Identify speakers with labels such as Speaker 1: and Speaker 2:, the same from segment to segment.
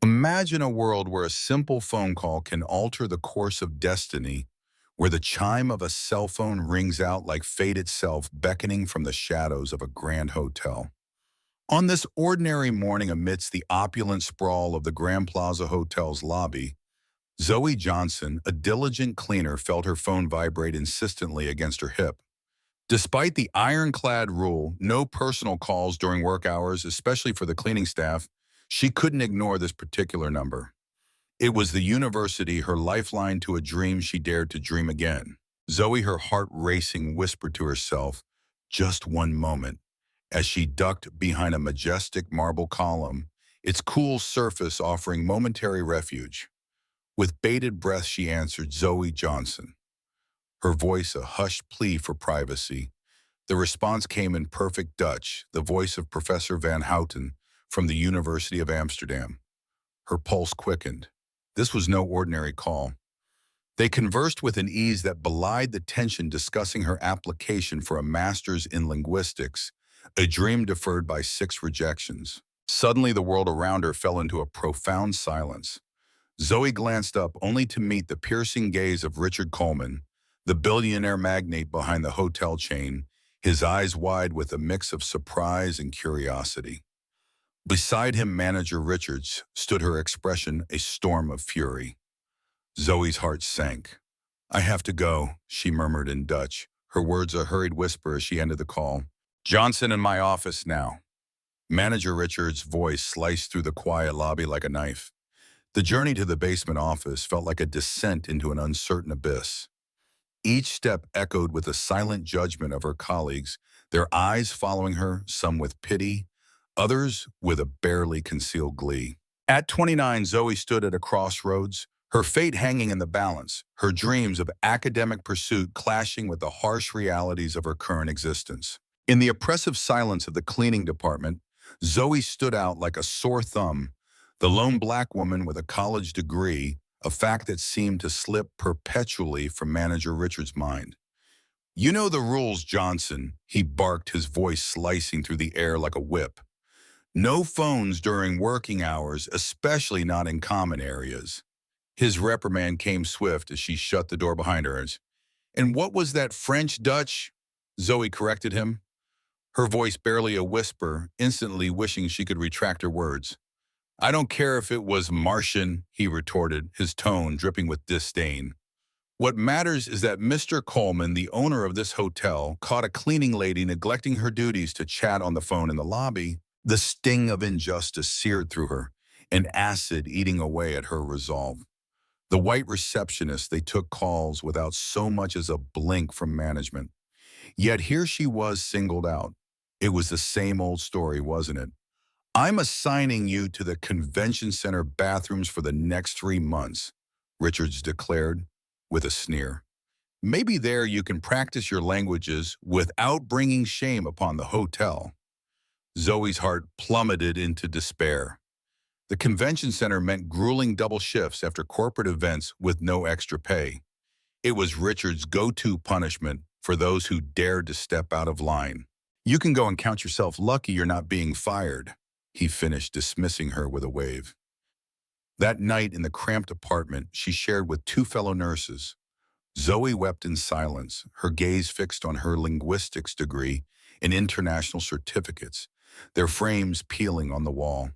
Speaker 1: Imagine a world where a simple phone call can alter the course of destiny, where the chime of a cell phone rings out like fate itself, beckoning from the shadows of a grand hotel. On this ordinary morning amidst the opulent sprawl of the Grand Plaza Hotel's lobby, Zoe Johnson, a diligent cleaner, felt her phone vibrate insistently against her hip. Despite the ironclad rule, no personal calls during work hours, especially for the cleaning staff, she couldn't ignore this particular number. It was the university, her lifeline to a dream she dared to dream again. Zoe, her heart racing, whispered to herself, "Just one moment," as she ducked behind a majestic marble column, its cool surface offering momentary refuge. With bated breath, she answered, "Zoe Johnson," her voice a hushed plea for privacy. The response came in perfect Dutch, the voice of Professor Van Houten from the University of Amsterdam. Her pulse quickened. This was no ordinary call. They conversed with an ease that belied the tension, discussing her application for a master's in linguistics, a dream deferred by 6 rejections. Suddenly, the world around her fell into a profound silence. Zoe glanced up only to meet the piercing gaze of Richard Coleman, the billionaire magnate behind the hotel chain, his eyes wide with a mix of surprise and curiosity. Beside him, manager Richards, stood, her expression a storm of fury. Zoe's heart sank. "I have to go," she murmured in Dutch, her words a hurried whisper as she ended the call. "Johnson in my office now." Manager Richards' voice sliced through the quiet lobby like a knife. The journey to the basement office felt like a descent into an uncertain abyss. Each step echoed with the silent judgment of her colleagues, their eyes following her, some with pity, others with a barely concealed glee. At 29, Zoe stood at a crossroads, her fate hanging in the balance, her dreams of academic pursuit clashing with the harsh realities of her current existence. In the oppressive silence of the cleaning department, Zoe stood out like a sore thumb, the lone black woman with a college degree, a fact that seemed to slip perpetually from Manager Richards' mind. "You know the rules, Johnson," he barked, his voice slicing through the air like a whip. "No phones during working hours, especially not in common areas." His reprimand came swift as she shut the door behind her. "And what was that French Dutch?" Zoe corrected him, her voice barely a whisper, instantly wishing she could retract her words. "I don't care if it was Martian," he retorted, his tone dripping with disdain. "What matters is that Mr. Coleman, the owner of this hotel, caught a cleaning lady neglecting her duties to chat on the phone in the lobby." The sting of injustice seared through her, an acid eating away at her resolve. The white receptionist, they took calls without so much as a blink from management. Yet here she was singled out. It was the same old story, wasn't it? "I'm assigning you to the convention center bathrooms for the next 3 months, Richards declared with a sneer. "Maybe there you can practice your languages without bringing shame upon the hotel." Zoe's heart plummeted into despair. The convention center meant grueling double shifts after corporate events with no extra pay. It was Richard's go-to punishment for those who dared to step out of line. "You can go and count yourself lucky you're not being fired," he finished, dismissing her with a wave. That night in the cramped apartment she shared with 2 fellow nurses, Zoe wept in silence, her gaze fixed on her linguistics degree and international certificates, their frames peeling on the wall.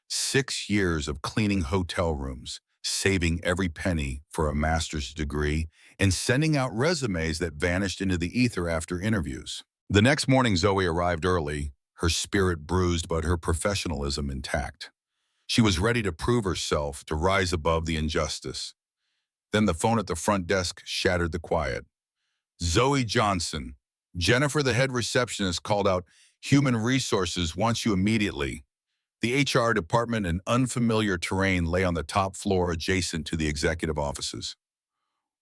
Speaker 1: 6 years of cleaning hotel rooms, saving every penny for a master's degree, and sending out resumes that vanished into the ether after interviews. The next morning, Zoe arrived early, her spirit bruised but her professionalism intact. She was ready to prove herself, to rise above the injustice. Then the phone at the front desk shattered the quiet. "Zoe Johnson." Jennifer, the head receptionist, called out, "Human Resources wants you immediately." The HR department in unfamiliar terrain lay on the top floor adjacent to the executive offices.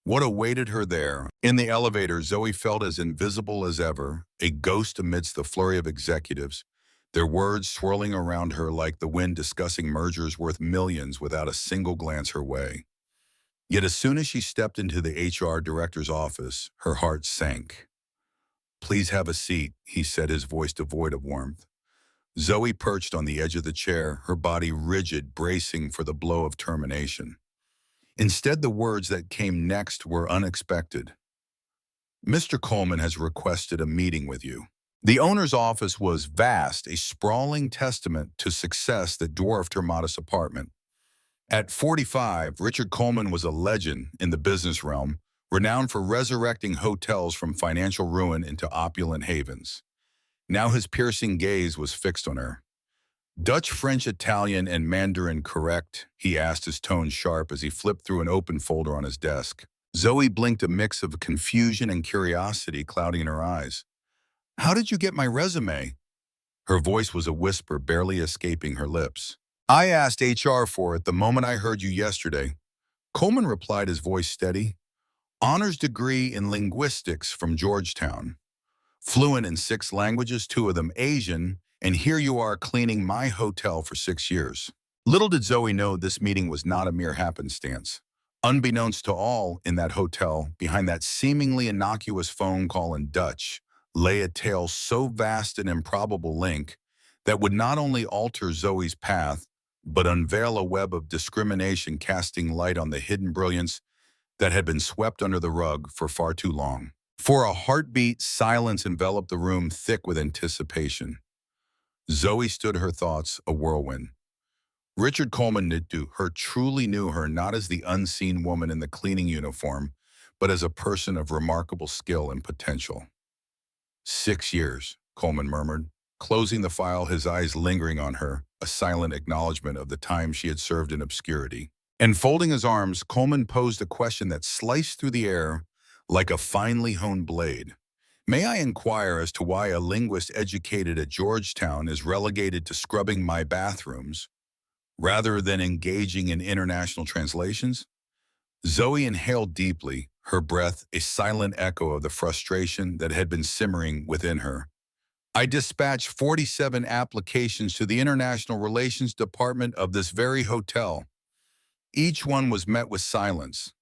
Speaker 1: What awaited her there? In the elevator, Zoe felt as invisible as ever, a ghost amidst the flurry of executives, their words swirling around her like the wind discussing mergers worth millions without a single glance her way. Yet as soon as she stepped into the HR director's office, her heart sank. "Please have a seat," he said, his voice devoid of warmth. Zoe perched on the edge of the chair, her body rigid, bracing for the blow of termination. Instead, the words that came next were unexpected. Mr. Coleman has requested a meeting with you. The owner's office was vast, a sprawling testament to success that dwarfed her modest apartment. At 45, Richard Coleman was a legend in the business realm, renowned for resurrecting hotels from financial ruin into opulent havens. Now his piercing gaze was fixed on her. Dutch, French, Italian, and Mandarin correct? He asked, his tone sharp as he flipped through an open folder on his desk. Zoe blinked, a mix of confusion and curiosity clouding her eyes. How did you get my resume? Her voice was a whisper, barely escaping her lips. I asked HR for it the moment I heard you yesterday. Coleman replied, his voice steady. Honors degree in linguistics from Georgetown. Fluent in 6 languages, 2 of them Asian, and here you are cleaning my hotel for 6 years. Little did Zoe know this meeting was not a mere happenstance. Unbeknownst to all in that hotel, behind that seemingly innocuous phone call in Dutch, lay a tale so vast and improbable link that would not only alter Zoe's path, but unveil a web of discrimination, casting light on the hidden brilliance that had been swept under the rug for far too long. For a heartbeat, silence enveloped the room, thick with anticipation. Zoe stood, her thoughts a whirlwind. Richard Coleman truly knew her not as the unseen woman in the cleaning uniform, but as a person of remarkable skill and potential. 6 years, Coleman murmured, closing the file, his eyes lingering on her, a silent acknowledgement of the time she had served in obscurity. And folding his arms, Coleman posed a question that sliced through the air like a finely honed blade. May I inquire as to why a linguist educated at Georgetown is relegated to scrubbing my bathrooms rather than engaging in international translations? Zoe inhaled deeply, her breath a silent echo of the frustration that had been simmering within her. I dispatched 47 applications to the International Relations Department of this very hotel. Each one was met with silence.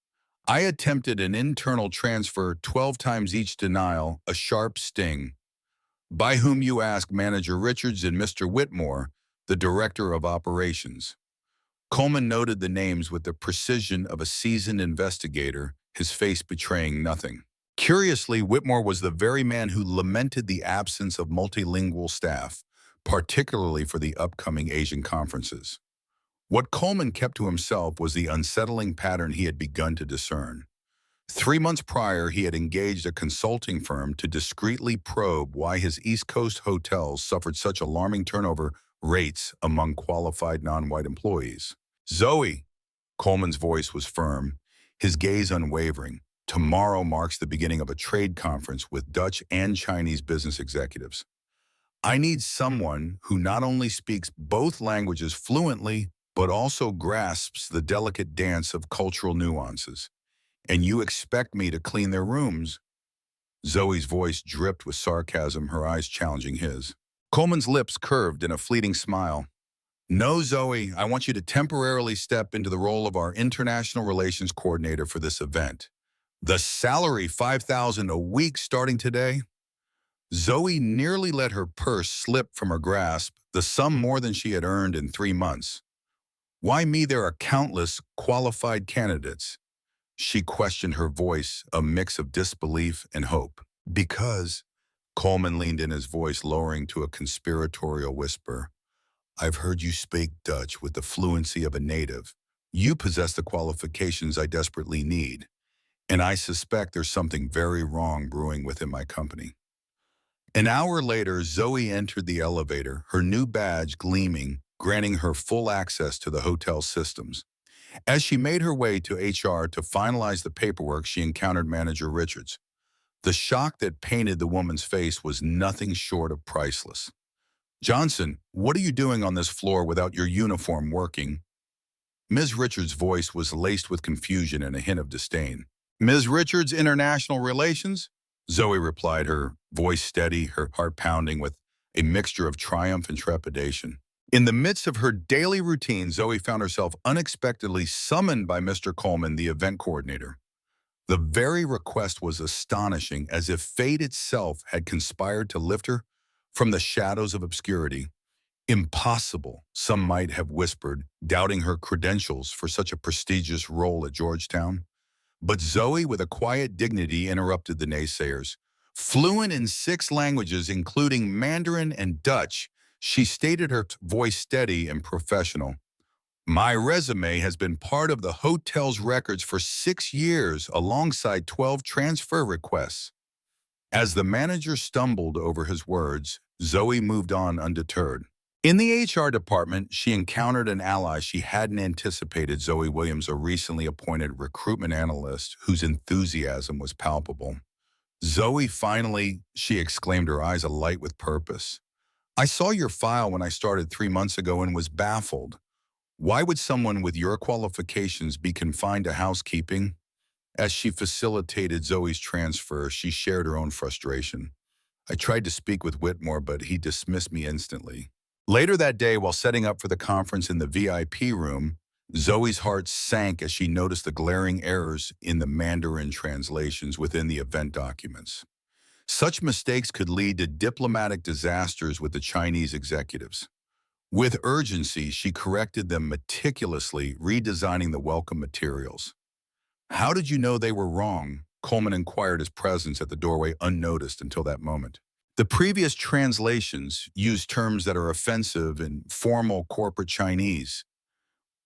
Speaker 1: I attempted an internal transfer, 12 times each denial, a sharp sting. By whom, you ask? Manager Richards and Mr. Whitmore, the Director of Operations. Coleman noted the names with the precision of a seasoned investigator, his face betraying nothing. Curiously, Whitmore was the very man who lamented the absence of multilingual staff, particularly for the upcoming Asian conferences. What Coleman kept to himself was the unsettling pattern he had begun to discern. 3 months prior, he had engaged a consulting firm to discreetly probe why his East Coast hotels suffered such alarming turnover rates among qualified non-white employees. Zoe, Coleman's voice was firm, his gaze unwavering. Tomorrow marks the beginning of a trade conference with Dutch and Chinese business executives. I need someone who not only speaks both languages fluently, but also grasps the delicate dance of cultural nuances. And you expect me to clean their rooms? Zoe's voice dripped with sarcasm, her eyes challenging his. Coleman's lips curved in a fleeting smile. No, Zoe, I want you to temporarily step into the role of our international relations coordinator for this event. The salary, $5,000 a week starting today? Zoe nearly let her purse slip from her grasp, the sum more than she had earned in 3 months. Why me? There are countless qualified candidates. She questioned, her voice a mix of disbelief and hope. Because, Coleman leaned in, his voice lowering to a conspiratorial whisper, I've heard you speak Dutch with the fluency of a native. You possess the qualifications I desperately need. And I suspect there's something very wrong brewing within my company. An hour later, Zoe entered the elevator, her new badge gleaming, granting her full access to the hotel systems. As she made her way to HR to finalize the paperwork, she encountered Manager Richards. The shock that painted the woman's face was nothing short of priceless. Johnson, what are you doing on this floor without your uniform working? Ms. Richards' voice was laced with confusion and a hint of disdain. Ms. Richards, International Relations? Zoe replied, her voice steady, her heart pounding with a mixture of triumph and trepidation. In the midst of her daily routine, Zoe found herself unexpectedly summoned by Mr. Coleman, the event coordinator. The very request was astonishing, as if fate itself had conspired to lift her from the shadows of obscurity. Impossible, some might have whispered, doubting her credentials for such a prestigious role at Georgetown. But Zoe, with a quiet dignity, interrupted the naysayers. Fluent in 6 languages, including Mandarin and Dutch, she stated, her voice steady and professional. My resume has been part of the hotel's records for 6 years, alongside 12 transfer requests. As the manager stumbled over his words, Zoe moved on undeterred. In the HR department, she encountered an ally she hadn't anticipated. Zoe Williams, a recently appointed recruitment analyst whose enthusiasm was palpable. Zoe, finally, she exclaimed, her eyes alight with purpose. I saw your file when I started 3 months ago and was baffled. Why would someone with your qualifications be confined to housekeeping? As she facilitated Zoe's transfer, she shared her own frustration. I tried to speak with Whitmore, but he dismissed me instantly. Later that day, while setting up for the conference in the VIP room, Zoe's heart sank as she noticed the glaring errors in the Mandarin translations within the event documents. Such mistakes could lead to diplomatic disasters with the Chinese executives. With urgency, she corrected them meticulously, redesigning the welcome materials. How did you know they were wrong? Coleman inquired, his presence at the doorway unnoticed until that moment. The previous translations used terms that are offensive in formal corporate Chinese.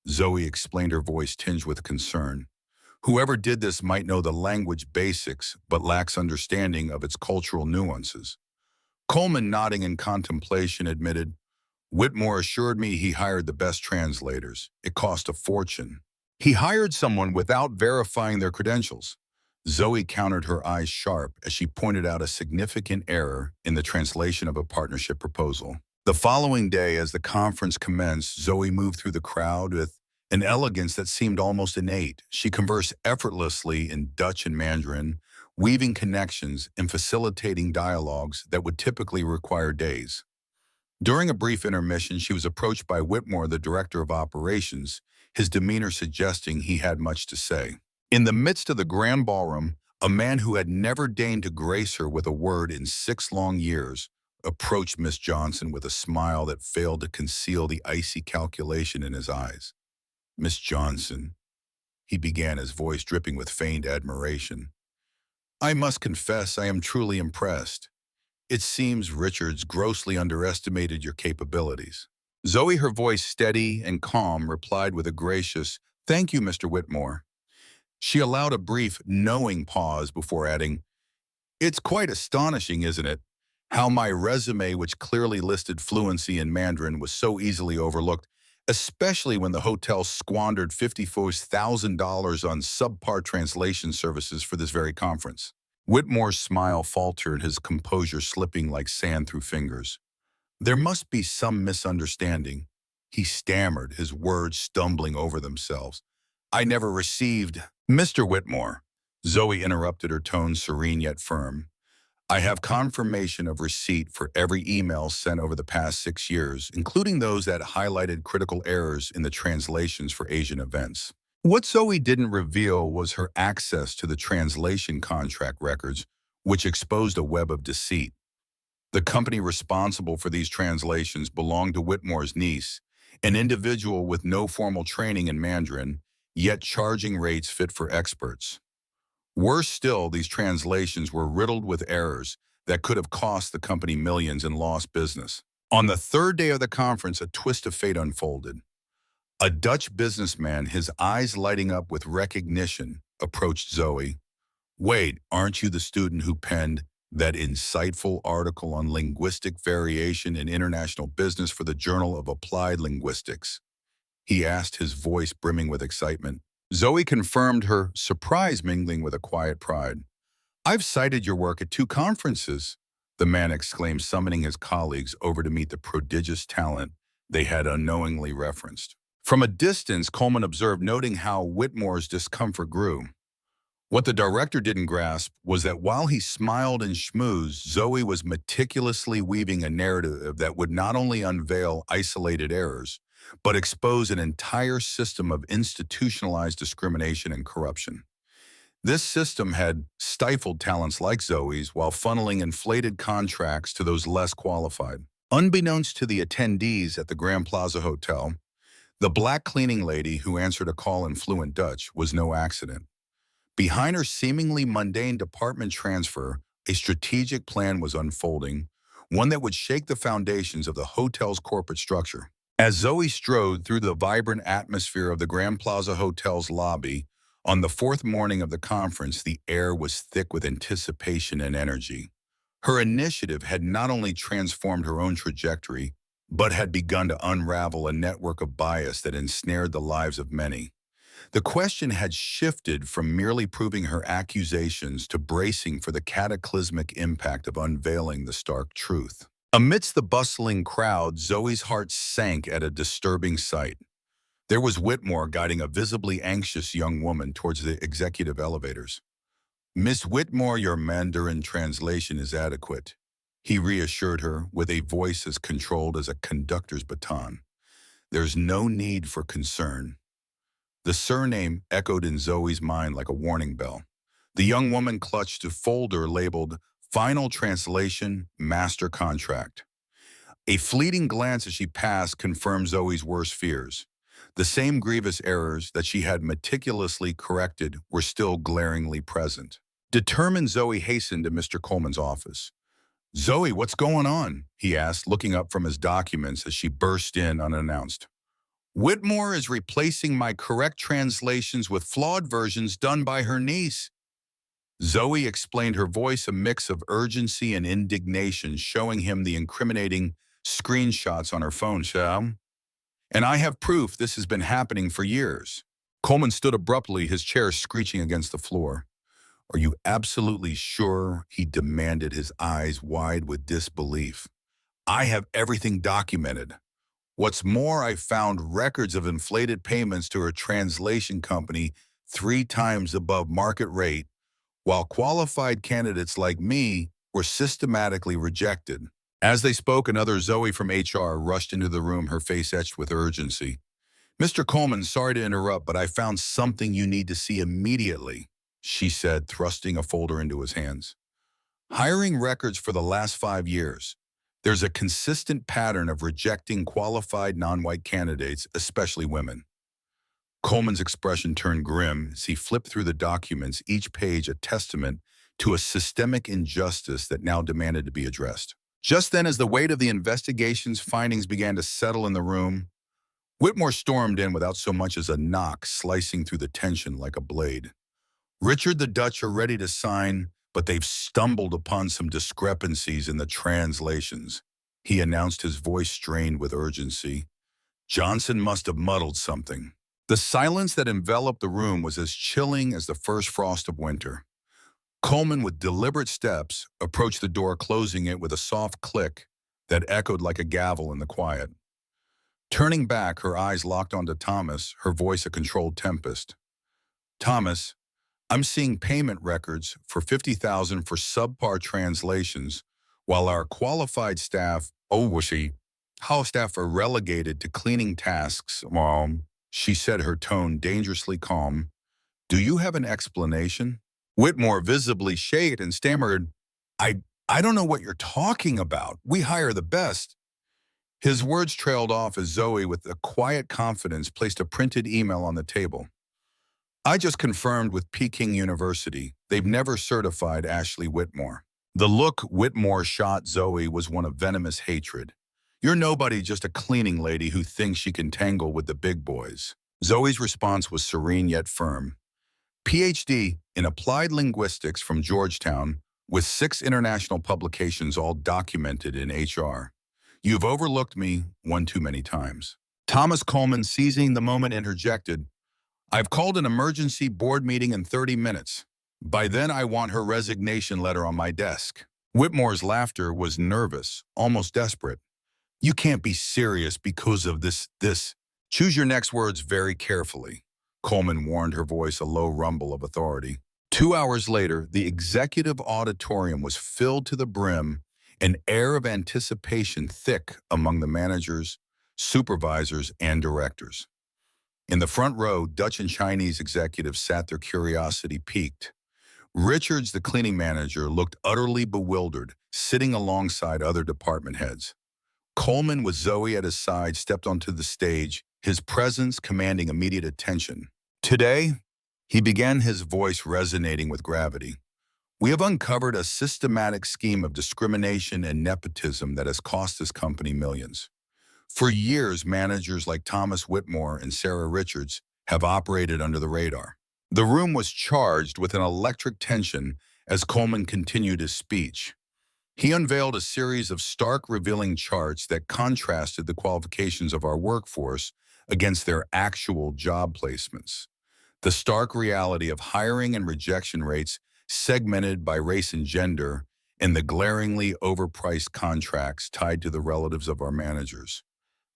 Speaker 1: Zoe explained, her voice tinged with concern. Whoever did this might know the language basics, but lacks understanding of its cultural nuances. Coleman, nodding in contemplation, admitted, Whitmore assured me he hired the best translators. It cost a fortune. He hired someone without verifying their credentials. Zoe countered, her eyes sharp, as she pointed out a significant error in the translation of a partnership proposal. The following day, as the conference commenced, Zoe moved through the crowd with an elegance that seemed almost innate. She conversed effortlessly in Dutch and Mandarin, weaving connections and facilitating dialogues that would typically require days. During a brief intermission, she was approached by Whitmore, the director of operations, his demeanor suggesting he had much to say. In the midst of the grand ballroom, a man who had never deigned to grace her with a word in 6 long years approached Miss Johnson with a smile that failed to conceal the icy calculation in his eyes. Miss Johnson, he began, his voice dripping with feigned admiration. I must confess I am truly impressed. It seems Richards grossly underestimated your capabilities. Zoe, her voice steady and calm, replied with a gracious, Thank you, Mr. Whitmore. She allowed a brief, knowing pause before adding, It's quite astonishing, isn't it, how my resume, which clearly listed fluency in Mandarin, was so easily overlooked, especially when the hotel squandered $54,000 on subpar translation services for this very conference. Whitmore's smile faltered, his composure slipping like sand through fingers. There must be some misunderstanding. He stammered, his words stumbling over themselves. I never received... Mr. Whitmore, Zoe interrupted, her tone serene yet firm. I have confirmation of receipt for every email sent over the past 6 years, including those that highlighted critical errors in the translations for Asian events. What Zoe didn't reveal was her access to the translation contract records, which exposed a web of deceit. The company responsible for these translations belonged to Whitmore's niece, an individual with no formal training in Mandarin, yet charging rates fit for experts. Worse still, these translations were riddled with errors that could have cost the company millions in lost business. On the 3rd day of the conference, a twist of fate unfolded. A Dutch businessman, his eyes lighting up with recognition, approached Zoe. Wait, aren't you the student who penned that insightful article on linguistic variation in international business for the Journal of Applied Linguistics? He asked, his voice brimming with excitement. Zoe confirmed, her surprise mingling with a quiet pride. I've cited your work at 2 conferences, the man exclaimed, summoning his colleagues over to meet the prodigious talent they had unknowingly referenced. From a distance, Coleman observed, noting how Whitmore's discomfort grew. What the director didn't grasp was that while he smiled and schmoozed, Zoe was meticulously weaving a narrative that would not only unveil isolated errors, but expose an entire system of institutionalized discrimination and corruption. This system had stifled talents like Zoe's while funneling inflated contracts to those less qualified. Unbeknownst to the attendees at the Grand Plaza Hotel, the black cleaning lady who answered a call in fluent Dutch was no accident. Behind her seemingly mundane department transfer, a strategic plan was unfolding, one that would shake the foundations of the hotel's corporate structure. As Zoe strode through the vibrant atmosphere of the Grand Plaza Hotel's lobby, on the fourth morning of the conference, the air was thick with anticipation and energy. Her initiative had not only transformed her own trajectory, but had begun to unravel a network of bias that ensnared the lives of many. The question had shifted from merely proving her accusations to bracing for the cataclysmic impact of unveiling the stark truth. Amidst the bustling crowd, Zoe's heart sank at a disturbing sight. There was Whitmore guiding a visibly anxious young woman towards the executive elevators. "Miss Whitmore, your Mandarin translation is adequate," he reassured her with a voice as controlled as a conductor's baton. "There's no need for concern." The surname echoed in Zoe's mind like a warning bell. The young woman clutched a folder labeled Final Translation Master Contract. A fleeting glance as she passed confirmed Zoe's worst fears. The same grievous errors that she had meticulously corrected were still glaringly present. Determined, Zoe hastened to Mr. Coleman's office. "Zoe, what's going on?" he asked, looking up from his documents as she burst in unannounced. "Whitmore is replacing my correct translations with flawed versions done by her niece." Zoe explained, her voice a mix of urgency and indignation, showing him the incriminating screenshots on her phone. "And I have proof this has been happening for years." Coleman stood abruptly, his chair screeching against the floor. "Are you absolutely sure?" he demanded, his eyes wide with disbelief. "I have everything documented. What's more, I found records of inflated payments to her translation company 3 times above market rate, while qualified candidates like me were systematically rejected." As they spoke, another Zoe from HR rushed into the room, her face etched with urgency. "Mr. Coleman, sorry to interrupt, but I found something you need to see immediately," she said, thrusting a folder into his hands. "Hiring records for the last 5 years. There's a consistent pattern of rejecting qualified non-white candidates, especially women." Coleman's expression turned grim as he flipped through the documents, each page a testament to a systemic injustice that now demanded to be addressed. Just then, as the weight of the investigation's findings began to settle in the room, Whitmore stormed in without so much as a knock, slicing through the tension like a blade. "Richard, the Dutch are ready to sign, but they've stumbled upon some discrepancies in the translations," he announced, his voice strained with urgency. "Johnson must have muddled something." The silence that enveloped the room was as chilling as the first frost of winter. Coleman, with deliberate steps, approached the door, closing it with a soft click that echoed like a gavel in the quiet. Turning back, her eyes locked onto Thomas, her voice a controlled tempest. "Thomas, I'm seeing payment records for $50,000 for subpar translations, while our qualified staff, how staff are relegated to cleaning tasks, Mom," she said, her tone dangerously calm. "Do you have an explanation?" Whitmore visibly shaken and stammered, I don't know what you're talking about. We hire the best." His words trailed off as Zoe, with a quiet confidence, placed a printed email on the table. "I just confirmed with Peking University. They've never certified Ashley Whitmore." The look Whitmore shot Zoe was one of venomous hatred. "You're nobody, just a cleaning lady who thinks she can tangle with the big boys." Zoe's response was serene yet firm. "PhD in Applied Linguistics from Georgetown, with 6 international publications all documented in HR. You've overlooked me one too many times." Thomas Coleman, seizing the moment, interjected, "I've called an emergency board meeting in 30 minutes. By then, I want her resignation letter on my desk." Whitmore's laughter was nervous, almost desperate. "You can't be serious because of this. Choose your next words very carefully," Coleman warned, her voice a low rumble of authority. 2 hours later, the executive auditorium was filled to the brim, an air of anticipation thick among the managers, supervisors, and directors. In the front row, Dutch and Chinese executives sat, their curiosity piqued. Richards, the cleaning manager, looked utterly bewildered, sitting alongside other department heads. Coleman, with Zoe at his side, stepped onto the stage, his presence commanding immediate attention. Today, he began, his voice resonating with gravity. We have uncovered a systematic scheme of discrimination and nepotism that has cost this company millions. For years, managers like Thomas Whitmore and Sarah Richards have operated under the radar. The room was charged with an electric tension as Coleman continued his speech. He unveiled a series of stark, revealing charts that contrasted the qualifications of our workforce against their actual job placements. The stark reality of hiring and rejection rates segmented by race and gender, and the glaringly overpriced contracts tied to the relatives of our managers.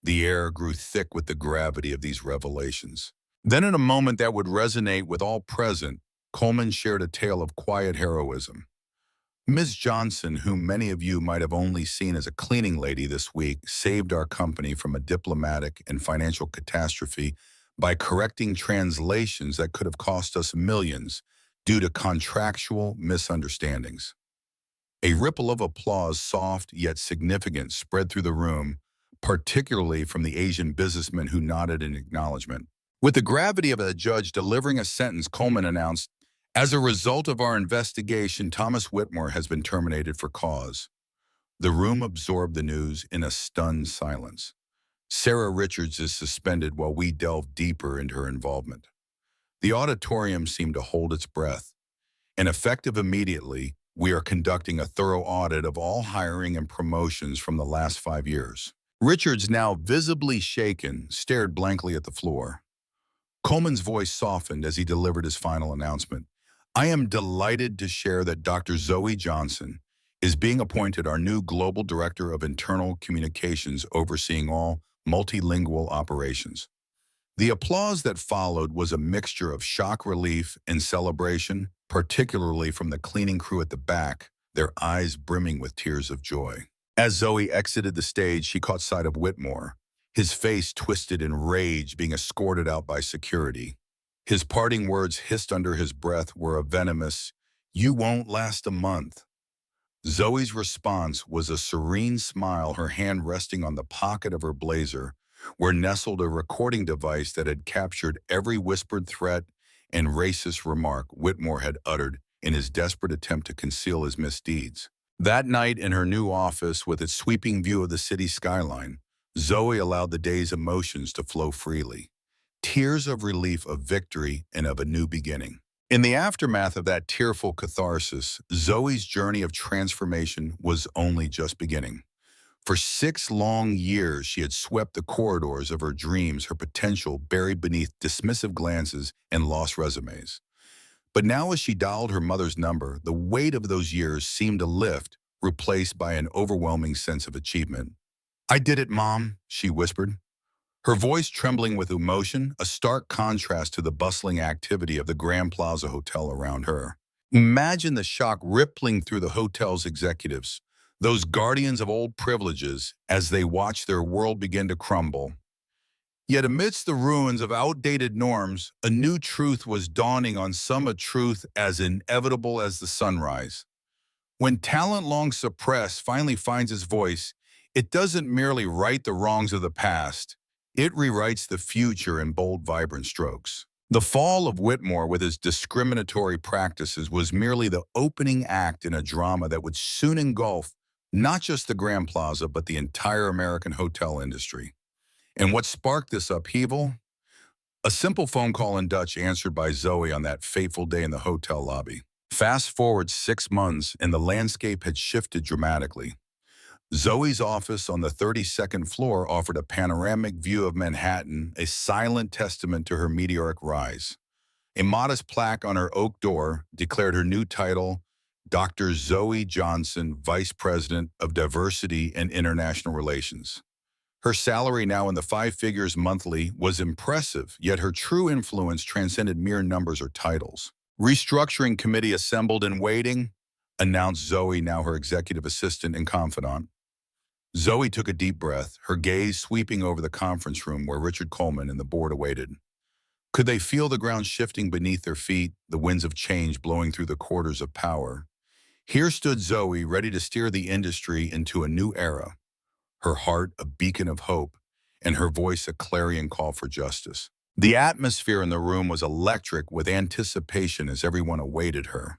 Speaker 1: The air grew thick with the gravity of these revelations. Then, in a moment that would resonate with all present, Coleman shared a tale of quiet heroism. Ms. Johnson, whom many of you might have only seen as a cleaning lady this week, saved our company from a diplomatic and financial catastrophe by correcting translations that could have cost us millions due to contractual misunderstandings. A ripple of applause, soft yet significant, spread through the room, particularly from the Asian businessman who nodded in acknowledgement. With the gravity of a judge delivering a sentence, Coleman announced, "As a result of our investigation, Thomas Whitmore has been terminated for cause." The room absorbed the news in a stunned silence. Sarah Richards is suspended while we delve deeper into her involvement. The auditorium seemed to hold its breath. And effective immediately, we are conducting a thorough audit of all hiring and promotions from the last 5 years. Richards, now visibly shaken, stared blankly at the floor. Coleman's voice softened as he delivered his final announcement. "I am delighted to share that Dr. Zoe Johnson is being appointed our new Global Director of Internal Communications, overseeing all multilingual operations." The applause that followed was a mixture of shock, relief, and celebration, particularly from the cleaning crew at the back, their eyes brimming with tears of joy. As Zoe exited the stage, she caught sight of Whitmore, his face twisted in rage, being escorted out by security. His parting words hissed under his breath were a venomous, "You won't last a month." Zoe's response was a serene smile, her hand resting on the pocket of her blazer, where nestled a recording device that had captured every whispered threat and racist remark Whitmore had uttered in his desperate attempt to conceal his misdeeds. That night, in her new office with its sweeping view of the city skyline, Zoe allowed the day's emotions to flow freely. Tears of relief, of victory, and of a new beginning. In the aftermath of that tearful catharsis, Zoe's journey of transformation was only just beginning. For 6 long years, she had swept the corridors of her dreams, her potential buried beneath dismissive glances and lost resumes. But now, as she dialed her mother's number, the weight of those years seemed to lift, replaced by an overwhelming sense of achievement. "I did it, Mom," she whispered, her voice trembling with emotion, a stark contrast to the bustling activity of the Grand Plaza Hotel around her. Imagine the shock rippling through the hotel's executives, those guardians of old privileges, as they watched their world begin to crumble. Yet amidst the ruins of outdated norms, a new truth was dawning on some, a truth as inevitable as the sunrise. When talent long suppressed finally finds its voice, it doesn't merely right the wrongs of the past, it rewrites the future in bold, vibrant strokes. The fall of Whitmore with his discriminatory practices was merely the opening act in a drama that would soon engulf not just the Grand Plaza, but the entire American hotel industry. And what sparked this upheaval? A simple phone call in Dutch answered by Zoe on that fateful day in the hotel lobby. Fast forward 6 months, and the landscape had shifted dramatically. Zoe's office on the 32nd floor offered a panoramic view of Manhattan, a silent testament to her meteoric rise. A modest plaque on her oak door declared her new title, Dr. Zoe Johnson, Vice President of Diversity and International Relations. Her salary, now in the 5 figures monthly, was impressive, yet her true influence transcended mere numbers or titles. "Restructuring committee assembled and waiting," announced Zoe, now her executive assistant and confidant. Zoe took a deep breath, her gaze sweeping over the conference room where Richard Coleman and the board awaited. Could they feel the ground shifting beneath their feet, the winds of change blowing through the quarters of power? Here stood Zoe, ready to steer the industry into a new era. her heart a beacon of hope, and her voice a clarion call for justice. The atmosphere in the room was electric with anticipation as everyone awaited her.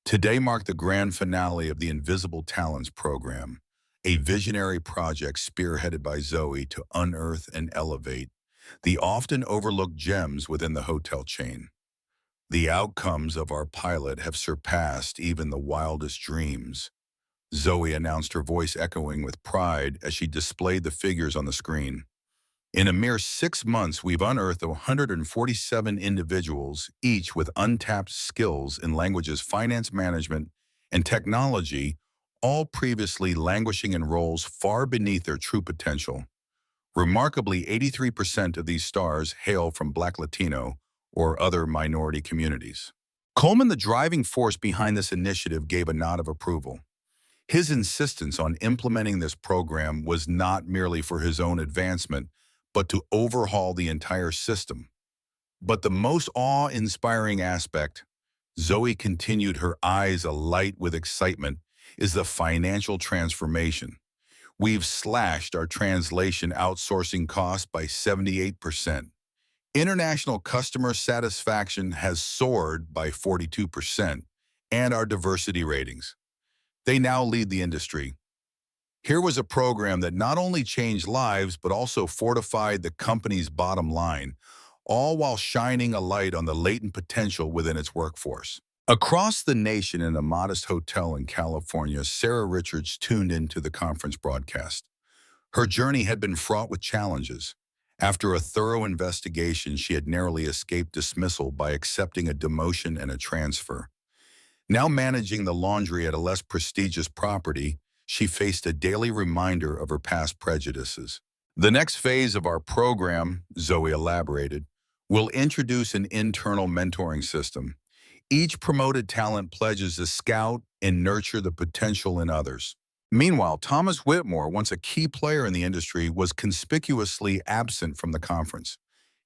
Speaker 1: Today marked the grand finale of the Invisible Talents program, a visionary project spearheaded by Zoe to unearth and elevate the often overlooked gems within the hotel chain. The outcomes of our pilot have surpassed even the wildest dreams, Zoe announced, her voice echoing with pride as she displayed the figures on the screen. In a mere 6 months, we've unearthed 147 individuals, each with untapped skills in languages, finance management, and technology, all previously languishing in roles far beneath their true potential. Remarkably, 83% of these stars hail from Black, Latino, or other minority communities. Coleman, the driving force behind this initiative, gave a nod of approval. His insistence on implementing this program was not merely for his own advancement, but to overhaul the entire system. But the most awe-inspiring aspect, Zoe continued, her eyes alight with excitement, is the financial transformation. We've slashed our translation outsourcing costs by 78%. International customer satisfaction has soared by 42%, and our diversity ratings. They now lead the industry. Here was a program that not only changed lives, but also fortified the company's bottom line, all while shining a light on the latent potential within its workforce. Across the nation, in a modest hotel in California, Sarah Richards tuned into the conference broadcast. Her journey had been fraught with challenges. After a thorough investigation, she had narrowly escaped dismissal by accepting a demotion and a transfer. Now managing the laundry at a less prestigious property, she faced a daily reminder of her past prejudices. The next phase of our program, Zoe elaborated, will introduce an internal mentoring system. Each promoted talent pledges to scout and nurture the potential in others. Meanwhile, Thomas Whitmore, once a key player in the industry, was conspicuously absent from the conference.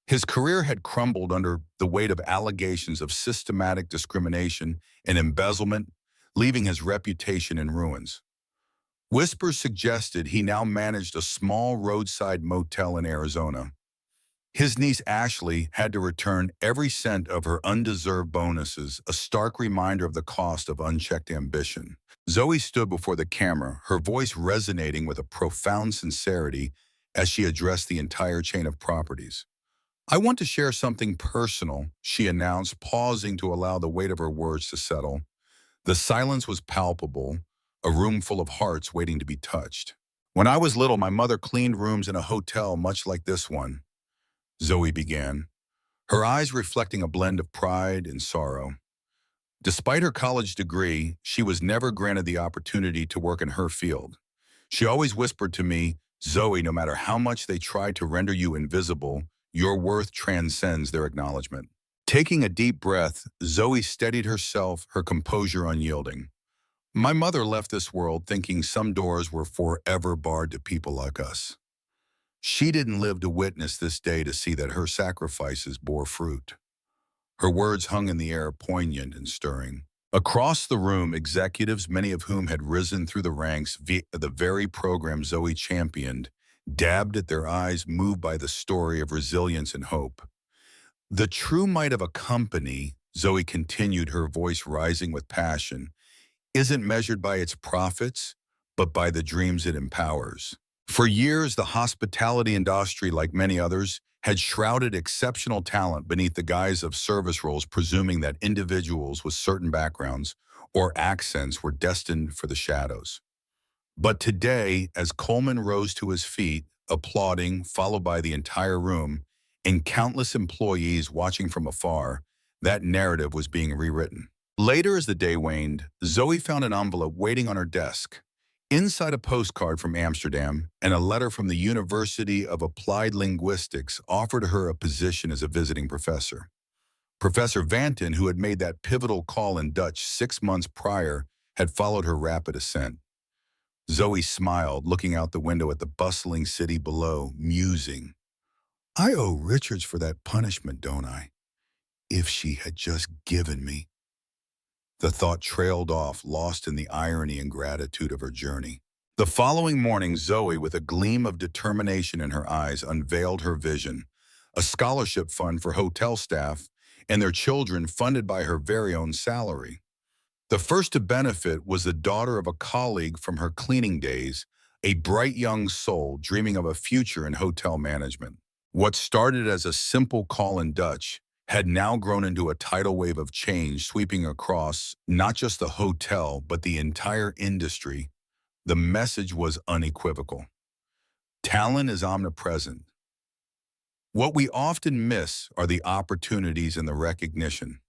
Speaker 1: His career had crumbled under the weight of allegations of systematic discrimination and embezzlement, leaving his reputation in ruins. Whispers suggested he now managed a small roadside motel in Arizona. His niece Ashley had to return every cent of her undeserved bonuses, a stark reminder of the cost of unchecked ambition. Zoe stood before the camera, her voice resonating with a profound sincerity as she addressed the entire chain of properties. "I want to share something personal," she announced, pausing to allow the weight of her words to settle. The silence was palpable, a room full of hearts waiting to be touched. "When I was little, my mother cleaned rooms in a hotel much like this one," Zoe began, her eyes reflecting a blend of pride and sorrow. Despite her college degree, she was never granted the opportunity to work in her field. She always whispered to me, "Zoe, no matter how much they try to render you invisible, your worth transcends their acknowledgement." Taking a deep breath, Zoe steadied herself, her composure unyielding. "My mother left this world thinking some doors were forever barred to people like us. She didn't live to witness this day to see that her sacrifices bore fruit." Her words hung in the air, poignant and stirring. Across the room, executives, many of whom had risen through the ranks via the very program Zoe championed, dabbed at their eyes, moved by the story of resilience and hope. "The true might of a company," Zoe continued, her voice rising with passion, "isn't measured by its profits, but by the dreams it empowers." For years, the hospitality industry, like many others, had shrouded exceptional talent beneath the guise of service roles, presuming that individuals with certain backgrounds or accents were destined for the shadows. But today, as Coleman rose to his feet, applauding, followed by the entire room, and countless employees watching from afar, that narrative was being rewritten. Later, as the day waned, Zoe found an envelope waiting on her desk. Inside, a postcard from Amsterdam and a letter from the University of Applied Linguistics offered her a position as a visiting professor. Professor Vanton, who had made that pivotal call in Dutch 6 months prior, had followed her rapid ascent. Zoe smiled, looking out the window at the bustling city below, musing, "I owe Richards for that punishment, don't I? If she had just given me." The thought trailed off, lost in the irony and gratitude of her journey. The following morning, Zoe, with a gleam of determination in her eyes, unveiled her vision, a scholarship fund for hotel staff and their children funded by her very own salary. The first to benefit was the daughter of a colleague from her cleaning days, a bright young soul dreaming of a future in hotel management. What started as a simple call in Dutch had now grown into a tidal wave of change sweeping across not just the hotel, but the entire industry. The message was unequivocal. Talent is omnipresent. What we often miss are the opportunities and the recognition.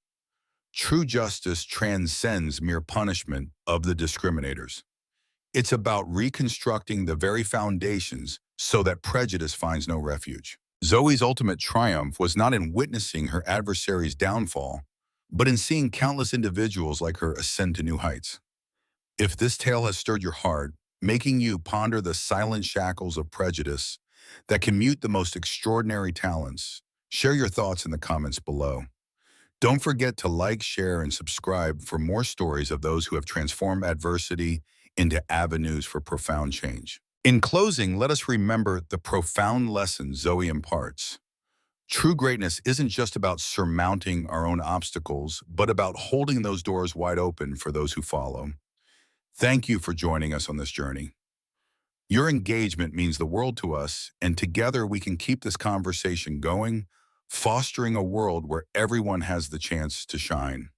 Speaker 1: True justice transcends mere punishment of the discriminators. It's about reconstructing the very foundations so that prejudice finds no refuge. Zoe's ultimate triumph was not in witnessing her adversary's downfall, but in seeing countless individuals like her ascend to new heights. If this tale has stirred your heart, making you ponder the silent shackles of prejudice that can mute the most extraordinary talents, share your thoughts in the comments below. Don't forget to like, share, and subscribe for more stories of those who have transformed adversity into avenues for profound change. In closing, let us remember the profound lessons Zoe imparts. True greatness isn't just about surmounting our own obstacles, but about holding those doors wide open for those who follow. Thank you for joining us on this journey. Your engagement means the world to us, and together we can keep this conversation going, fostering a world where everyone has the chance to shine.